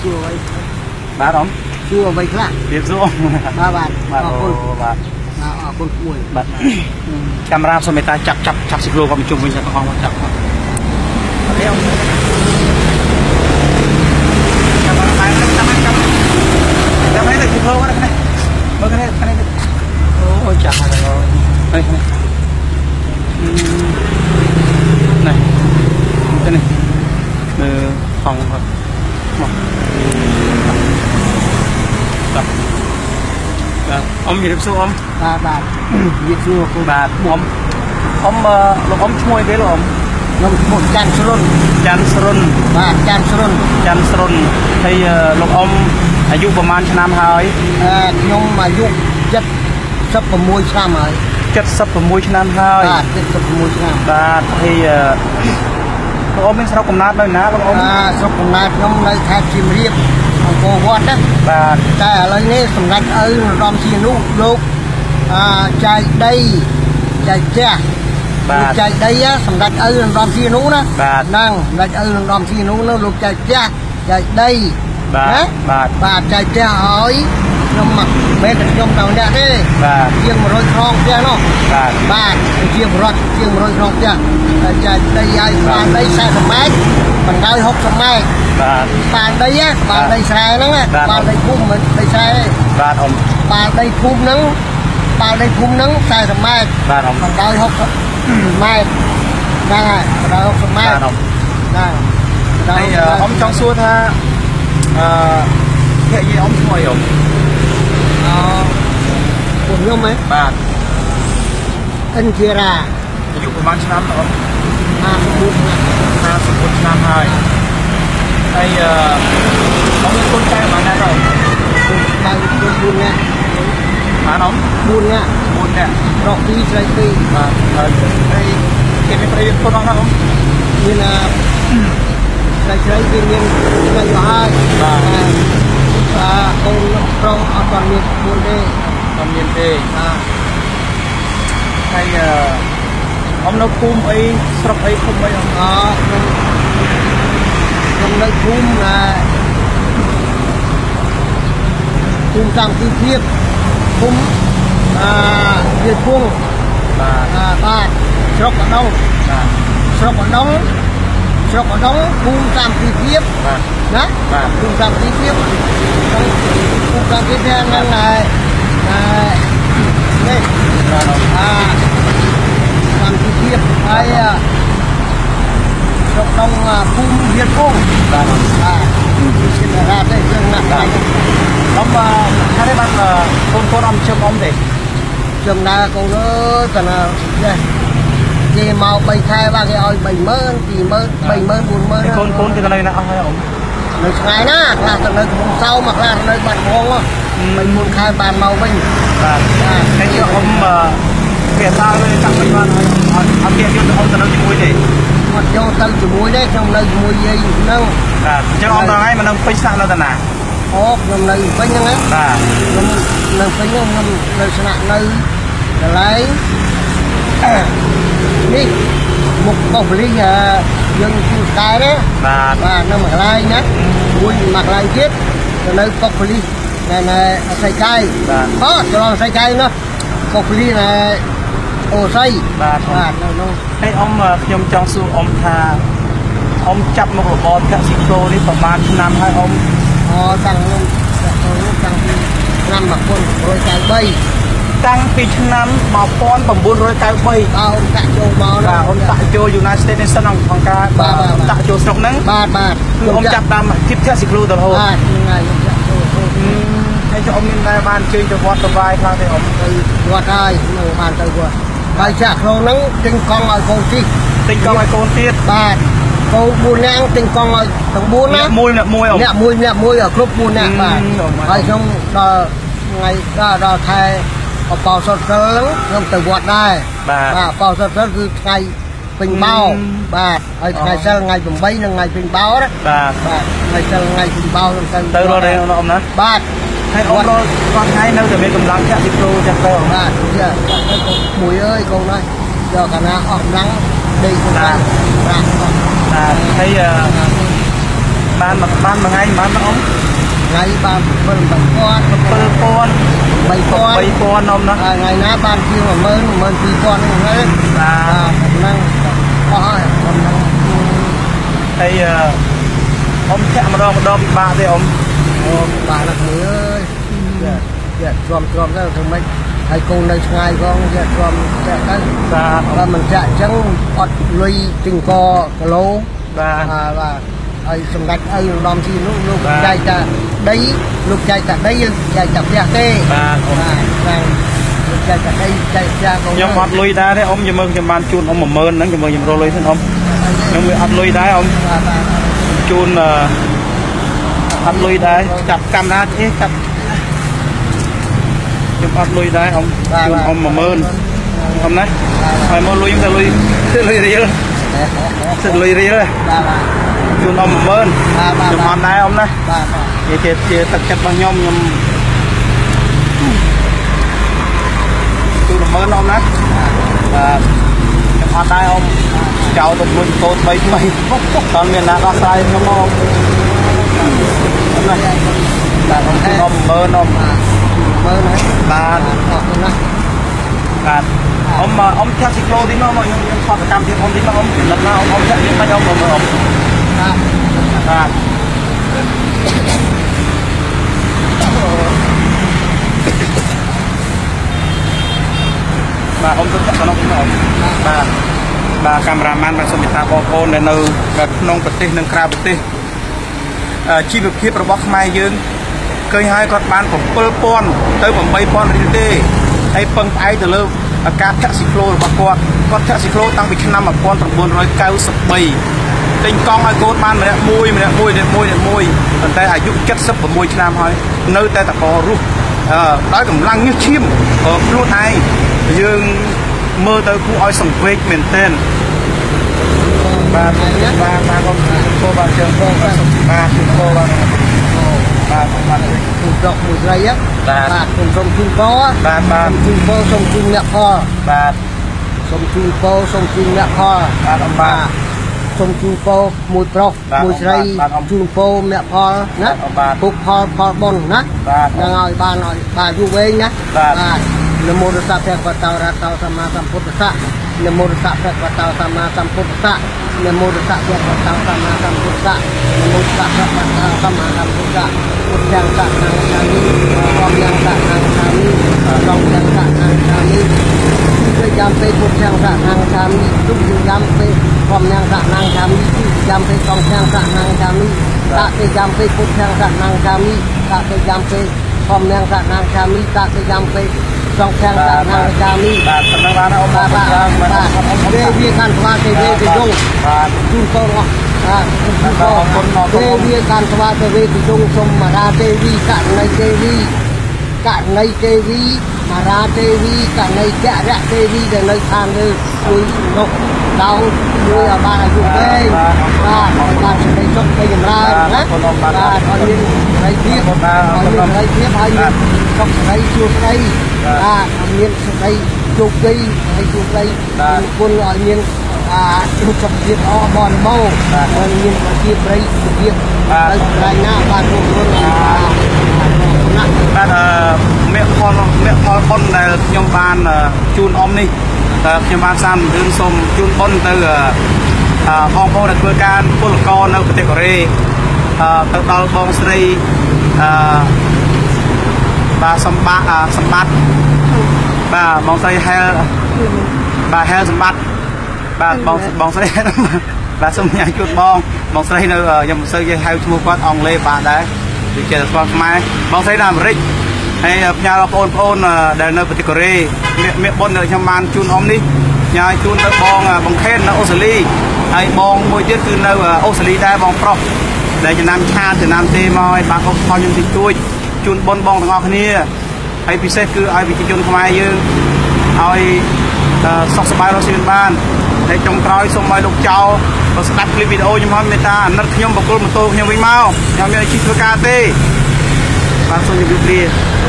chưa vậy bà đóng chưa vậy khác biệt ruộng ba bạn bà bà con cuối bà camera số người ta chặt chặt chặt xịt lô vào mình chung mình sẽ có không chặt thấy không cái này thì thô quá cái này cái này ôi chặt rồi đây này cái này phòng ông gì được số ông ba bạn biết chưa cô bà ông lúc ông chui cái là ông nó một chan sron và chan sron thì lúc ôngอายุประมาณឆ្នាំហើយខ្ញុំអាយុ76ឆ្នាំហើយ76ឆ្នាំហើយបាទ76ឆ្នាំបាទហើយលោកអ៊ំមានស្រុកកំណើតនៅណាលោកអ៊ំស្រុកកំណើតខ្ញុំនៅខេត្តសៀមរាបអង្គរវត្តណាបាទតែឥឡូវនេះសម្ដេចឪនរោត្តមសីហនុលោកចែកដីចែកផ្ទះបាទចែកដីសម្ដេចឪនរោត្តមសីហនុណាហ្នឹងសម្ដេចឪនរោត្តមសីហនុនោះលោកចែកផ្ទះចែកដីបាទចែកផ្ទះឲ្យខ្ញុំមិនមែនតែខ្ញុំទៅអ្នកទេបាទជាង100ខ្នងផ្ទះនោះបាទជាង100ខ្នងផ្ទះតែចែកដីឲ្យបានដី40ម៉ែត្របណ្ដោយ60ម៉ែត្របានដីបានដីស្រែហ្នឹងបានដីភូមិមិនដីស្រែទេបាទអ៊ំបានដីភូមិហ្នឹង40ម៉ែត្របាទអ៊ំបណ្ដោយ60ម៉ែត្រហ្នឹងហើយបណ្ដោយ60ម៉ែត្របាទអ៊ំហ្នឹងហើយអ៊ំចង់សួរថាភរិយាអ៊ំឈ្មោះអីអ៊ំពួកខ្ញុំហ៎បាទអិនធីរ៉ាអាយុប្រហែលឆ្នាំអ៊ំ54ឆ្នាំហើយហើយអ៊ំមានកូនចៅប៉ុន្មានដែរបាទ4នាក់បានអ៊ំ4នាក់ប្រុស2ស្រី2បាទហើយគេមានប្រយោជន៍ខ្លួនអស់ណាអ៊ំមានស្រីគេមានស្រីហើយបាទកូនប្រុសអត់បានមាន4ទេអត់មានទេបាទហើយអ៊ំនៅភូមិអីស្រុកអីភូមិអីអ៊ំខ្ញុំនៅភូមិតាំងពីភាពភូមិវាភូមិបាទស្រុកអដងស្រុកអដងភូមិតាំងពីភាពណាភូមិតាំងពីភាពភូមិតាំងពីភាពហ្នឹងហើយនេះតាំងពីភាពហើយស្រុកដងភូមិវាភូមិបាទជារ៉ាទេយើងណាស់បាទអ៊ំថាទេបានកូនអ៊ំជឹមអ៊ំទេជឹមណាកូនអើយតើណាគេមក3ខែបាទគេឲ្យ 30000 20000 30000 40000កូនគេទៅនៅណាអស់ហើយអ៊ំនៅឆ្ងាយណាខ្លះទៅនៅក្នុងសៅមកខ្លះនៅបាត់ដំបង3-4ខែបានមកវិញបាទហើយអ៊ំគេថាចាំវិញបានអត់គេយកទៅអ៊ំទៅនៅជាមួយទេអត់យកទៅជាមួយទេខ្ញុំនៅជាមួយយាយហ្នឹងបាទអញ្ចឹងអ៊ំដល់ហើយមកនៅពេញស្នាក់នៅតាណាខ្ញុំនៅពេញហ្នឹងណាបាទខ្ញុំនៅពេញហ្នឹងខ្ញុំនៅស្នាក់នៅកន្លែងនេះមុខបោះបលីយើងជួស្កាយណាបាទនៅមួយកន្លែងណាមួយកន្លែងទៀតទៅនៅបោះបលីនៅសៃកាយបាទច្រឡំសៃកាយនោះបោះបលីនៅអូស័យបាទនៅនោះហើយអ៊ំខ្ញុំចង់សួរអ៊ំថាអ៊ំចាប់មុខរបរកសិប្រូនេះប្រហែលឆ្នាំហើយអ៊ំតាំងពីឆ្នាំ1993តាំងពីឆ្នាំ1993អ៊ំតាក់ចូលមកបាទអ៊ំតាក់ចូល United States Nation ក្នុងការតាក់ចូលស្រុកហ្នឹងបាទគឺអ៊ំចាប់តាមគិតផ្ទះស៊ីក្លូទៅរហូតបាទហ្នឹងហើយខ្ញុំតាក់ចូលហើយចុះអ៊ំមានដែរបានជើញទៅវត្តទៅវាយខ្លះទេអ៊ំទៅវត្តហើយនៅបានទៅវត្តហើយចាក់ក្នុងហ្នឹងទិញកង់ឲ្យកូនជិះទិញកង់ឲ្យកូនទៀតបាទកូន4នាក់ទិញកង់ឲ្យទាំង4ណាអ្នកមួយអ៊ំអ្នកមួយគ្រប់4នាក់បាទហើយខ្ញុំដល់ថ្ងៃដល់ខែអបោសុទ្ធសិលខ្ញុំទៅវត្តដែរបាទបោសុទ្ធសិលគឺថ្ងៃពេញបោបាទហើយថ្ងៃសិលថ្ងៃ8និងថ្ងៃពេញបោណាបាទថ្ងៃសិលថ្ងៃពេញបោខ្ញុំទៅរត់ទេអ៊ំណាបាទហើយអ៊ំរត់រាល់ថ្ងៃនៅតែមានកម្លាំងចាក់ស៊ីប្រូចាស់ទៅបាទមួយអើយកូនហើយយកកាលណាអស់កម្លាំងដេកខ្លួនបាទហើយ បានមួយថ្ងៃបានអ៊ំ ngày ban phần 7000 3000អ៊ំណា ngày na ban chiêu mà mơn thì con đấy បាទ năng có còn năng ហើយអ៊ំចាក់ម្ដងពិបាកទេអ៊ំ bà là người ơi dạ chom đó thôi mấy hai cô nơi ngay con dạ chom dạ cái បាទ và mình chạy trắng ọt luy tình co cả lố បាទ và ai sầm gạch ai đom chi lúc Vâng. chạy ta đấy lúc chạy ta đấy chạy ta bia tê បាទអ៊ំ và lúc chạy ta đây chạy ra con ខ្ញុំអត់លុយដែរទេអ៊ំខ្ញុំបានជូនអ៊ំ10000ហ្នឹងខ្ញុំរកលុយសិនអ៊ំខ្ញុំវាអត់លុយដែរអ៊ំ và ជូនអត់លុយដែរចាប់កាមេរ៉ាទេចាប់ខ្ញុំអត់លុយដែរអ៊ំជូនអ៊ំ10000អ៊ំណាហើយមកលុយខ្ញុំទៅលុយរៀលសិតលុយរៀល và ជូនអ៊ំ10000ខ្ញុំអត់ដែរអ៊ំណា và ជាទឹកចិត្តរបស់ខ្ញុំជូន10000អ៊ំណាបាទខ្ញុំអត់ដែរអ៊ំចោលទៅលុយកូន3ថ្មីតើមានណាដោះស្រាយខ្ញុំមកអ៊ំណាបាទអ៊ំជូនអ៊ំ10000អ៊ំ mơ đấy បាទ ọt nó បាទអ៊ំចាក់ស៊ីក្លូទីមកខ្ញុំថតកម្មទៀតអ៊ំទីមកអ៊ំលឹកណាអ៊ំចាក់ទៀតមិនអ៊ំមើលអ៊ំ à បាទបាទអ៊ំទៅចាក់ក្នុងទីមកអ៊ំបាទកាមេរ៉ាម៉ានបាទសូមមេត្តាបងប្អូនដែលនៅក្នុងប្រទេសនិងក្រៅប្រទេសជីវភាពរបស់ខ្មែរយើងឃើញហើយគាត់បាន7000ទៅ8000រៀលទេហើយពឹងផ្អែកទៅលើការធាក់ស៊ីក្លូរបស់គាត់ធាក់ស៊ីក្លូតាំងពីឆ្នាំ1993ទិញកង់ឲ្យកូនបានម្នាក់មួយប៉ុន្តែអាយុ76ឆ្នាំហើយនៅតែតករស់ដោយកម្លាំងញើសឈាមខ្លួនឯងយើងមើលទៅគួរឲ្យសង្វេគមែនទែនបាទបាទអ៊ំចូលបាទជើងបងបាទចូលបាទបាទ cùng dọc một giây á và cùng sông chun po á បាទបាទ chun po sông chun mẹ po បាទ sông chun po sông chun mẹ po បាទអ៊ំបាទ sông chun po mùi prok mùi giây chun po mẹ po nè cục po bon nè đang ngồi bà du về nhá nam mô đa sa phật và tao ra tao sama samputtasa nam mô đa sa phật và tao sama samputtasa nam mô đa sa phật và tao sama samputtasa nam mô đa sa phật và tao sama samputtasa một trang sạn năng kami con yang sạn năng kami con yang sạn năng kami cái jam pe một trang sạn năng kami lúc jam pe con yang sạn năng kami jam pe con yang sạn năng kami tak ke jam pe một trang sạn năng kami tak ke jam pe con yang sạn năng kami tak ke jam pe trong trang sạn năng kami បាទសំដៅបានអ៊ំបាទ về việc can qua về về dung បាទ chung câu đó chung câu về việc can qua về dung xong mà ra TV cạn ngay TV mà ra TV cạn ngay chạ ra TV để lấy than đi cuối ngọc đau nuôi ở ba là dùng đây ba sẽ lấy chốc cây làm ra đó ba còn những lấy tiếp hay chốc lấy chuột đây còn những lấy chụp cây hay chụp cây quân gọi những chụp việc o bòn bầu còn những việc đấy việc lại na ba chụp luôn បាទមេផលបុណ្យដែលខ្ញុំបានជូនអ៊ំនេះខ្ញុំបានសានរឿងសូមជូនបុណ្យទៅបងប្អូនដែលធ្វើការពលករនៅប្រទេសកូរ៉េទៅដល់បងស្រីបាទសម្បត្តិបាទបងស្រីហែលបាទហែលសម្បត្តិបាទបងស្រីបាទសូមញ៉ាំជូនបងស្រីនៅខ្ញុំមិនសូវនិយាយហៅឈ្មោះគាត់អង់គ្លេសបាទដែរដូចជាស្គាល់ខ្មែរបងស្រីនៅអាមេរិកហើយផ្ញើបងប្អូនដែលនៅប្រទេសកូរ៉េមានបុណ្យដែលខ្ញុំបានជូនអ៊ំនេះញ៉ាំជូនទៅបងខេននៅអូស្ត្រាលីហើយបងមួយទៀតគឺនៅអូស្ត្រាលីដែរបងប្រុសដែលចំណាំឆាចំណាំទេមកឲ្យបានអុកផលខ្ញុំតិចតួចជូនបុណ្យបងទាំងអស់គ្នាហើយពិសេសគឺឲ្យប្រជាជនខ្មែរយើងឲ្យសុខសប្បាយរស់ស៊ីបានតែចុងក្រោយសូមឲ្យលោកចៅស្ដាប់คลิปវីដេអូខ្ញុំហើយមេត្តាអាណិតខ្ញុំបកគលម៉ូតូខ្ញុំវិញមកខ្ញុំមានអាជីពធ្វើការទេបាទសូមជម្រាបលា